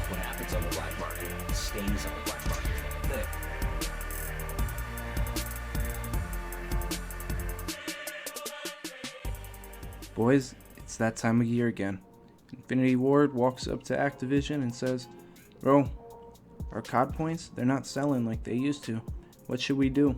What happens on the black market stays on the black market. There. Boys, it's that time of year again. Infinity Ward walks up to Activision and says, "Bro, our COD points, they're not selling like they used to. What should we do?"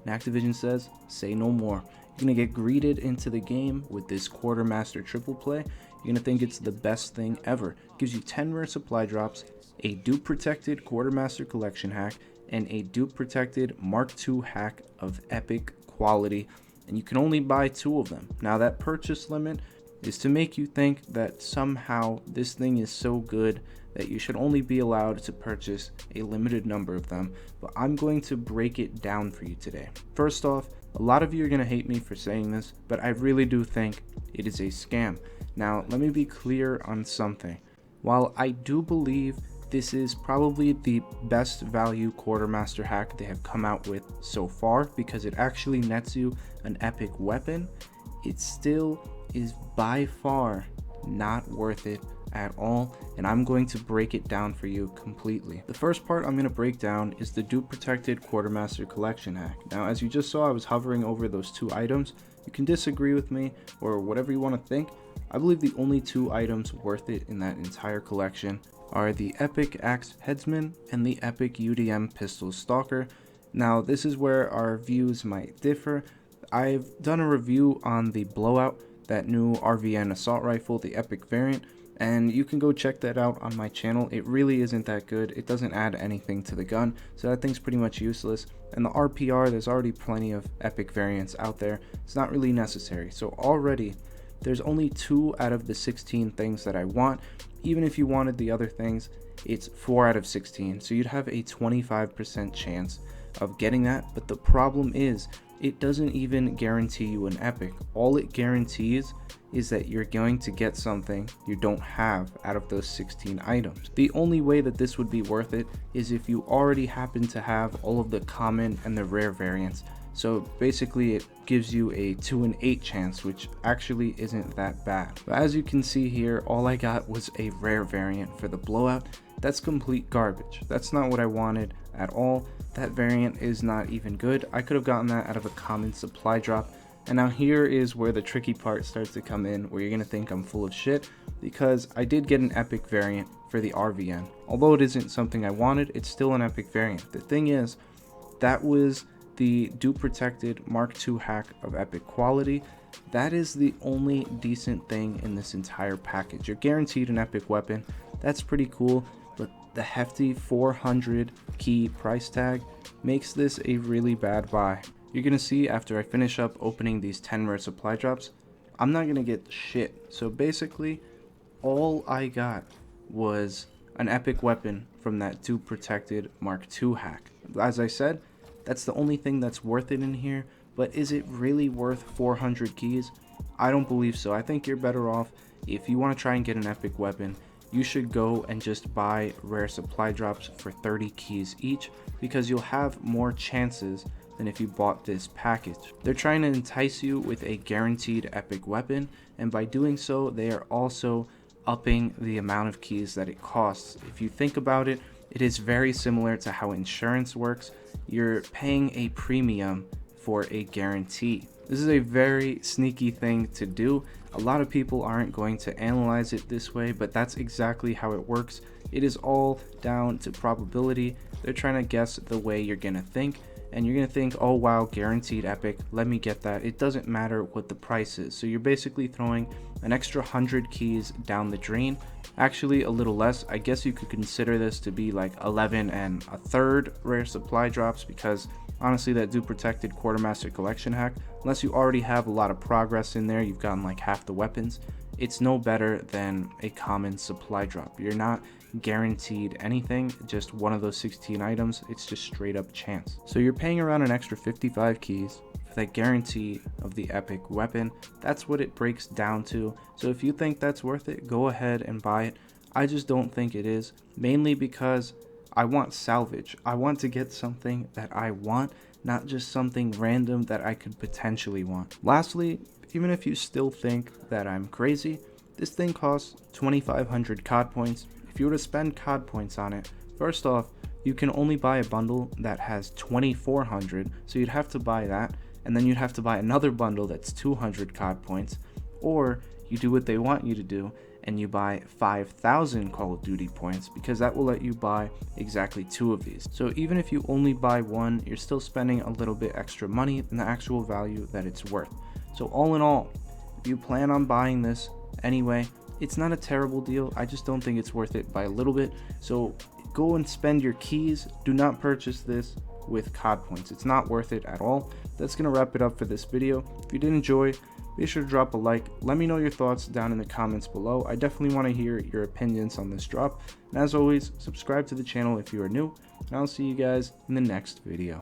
And Activision says, "Say no more. You're gonna get greeted into the game with this Quartermaster triple play. You're gonna think it's the best thing ever. Gives you 10 rare supply drops, a dupe protected Quartermaster collection hack, and a dupe protected Mark II hack of epic quality. And you can only buy 2 of them. Now that purchase limit is to make you think that somehow this thing is so good that you should only be allowed to purchase a limited number of them, but I'm going to break it down for you today. First off, a lot of you are going to hate me for saying this, but I really do think it is a scam. Now, let me be clear on something. While I do believe this is probably the best value Quartermaster hack they have come out with so far because it actually nets you an epic weapon, it still is by far not worth it at all, and I'm going to break it down for you completely. The first part I'm going to break down is the dupe protected Quartermaster collection hack. Now, as you just saw, I was hovering over those 2 items. You can disagree with me or whatever you want to think. I believe the only 2 items worth it in that entire collection are the Epic Axe Headsman and the Epic UDM Pistol Stalker. Now, this is where our views might differ. I've done a review on the Blowout, that new RVN assault rifle, the Epic variant, and you can go check that out on my channel. It really isn't that good. It doesn't add anything to the gun, so that thing's pretty much useless. And the RPR, there's already plenty of Epic variants out there. It's not really necessary. So already, there's only 2 out of the 16 things that I want. Even if you wanted the other things, it's 4 out of 16. So you'd have a 25% chance of getting that. But the problem is, it doesn't even guarantee you an epic. All it guarantees is that you're going to get something you don't have out of those 16 items. The only way that this would be worth it is if you already happen to have all of the common and the rare variants. So basically it gives you a 2 in 8 chance, which actually isn't that bad. But as you can see here, all I got was a rare variant for the Blowout. That's complete garbage. That's not what I wanted at all. That variant is not even good. I could have gotten that out of a common supply drop. And now here is where the tricky part starts to come in, where you're gonna think I'm full of shit, because I did get an epic variant for the RVN. Although it isn't something I wanted, it's still an epic variant. The thing is, that was the dupe protected Mark II hack of epic quality. That is the only decent thing in this entire package. You're guaranteed an epic weapon. That's pretty cool, but the hefty 400 key price tag makes this a really bad buy. You're gonna see after I finish up opening these 10 rare supply drops, I'm not gonna get shit. So basically, all I got was an epic weapon from that dupe protected Mark II hack. As I said, that's the only thing that's worth it in here, but is it really worth 400 keys? I don't believe so. I think you're better off, if you want to try and get an epic weapon, you should go and just buy rare supply drops for 30 keys each, because you'll have more chances than if you bought this package. They're trying to entice you with a guaranteed epic weapon, and by doing so, they are also upping the amount of keys that it costs. If you think about it, it is very similar to how insurance works. You're paying a premium for a guarantee. This is a very sneaky thing to do. A lot of people aren't going to analyze it this way, but that's exactly how it works. It is all down to probability. They're trying to guess the way you're gonna think, and you're gonna think, oh wow, guaranteed epic, let me get that. It doesn't matter what the price is. So you're basically throwing an extra 100 keys down the drain. Actually a little less. I guess you could consider this to be like 11 1/3 rare supply drops, because honestly that dupe protected Quartermaster collection hack, unless you already have a lot of progress in there, you've gotten like half the weapons, it's no better than a common supply drop. You're not guaranteed anything, just one of those 16 items. It's just straight up chance. So you're paying around an extra 55 keys for that guarantee of the epic weapon. That's what it breaks down to. So if you think that's worth it, go ahead and buy it. I just don't think it is, mainly because I want salvage. I want to get something that I want, not just something random that I could potentially want. Lastly, even if you still think that I'm crazy, this thing costs 2,500 COD points. If you were to spend COD points on it, first off, you can only buy a bundle that has 2,400, so you'd have to buy that, and then you'd have to buy another bundle that's 200 COD points, or you do what they want you to do and you buy 5,000 Call of Duty points, because that will let you buy exactly 2 of these. So even if you only buy one, you're still spending a little bit extra money than the actual value that it's worth. So all in all, if you plan on buying this anyway, it's not a terrible deal. I just don't think it's worth it by a little bit. So go and spend your keys. Do not purchase this with COD points. It's not worth it at all. That's gonna wrap it up for this video. If you did enjoy, be sure to drop a like. Let me know your thoughts down in the comments below. I definitely want to hear your opinions on this drop. And as always, subscribe to the channel if you are new, and I'll see you guys in the next video.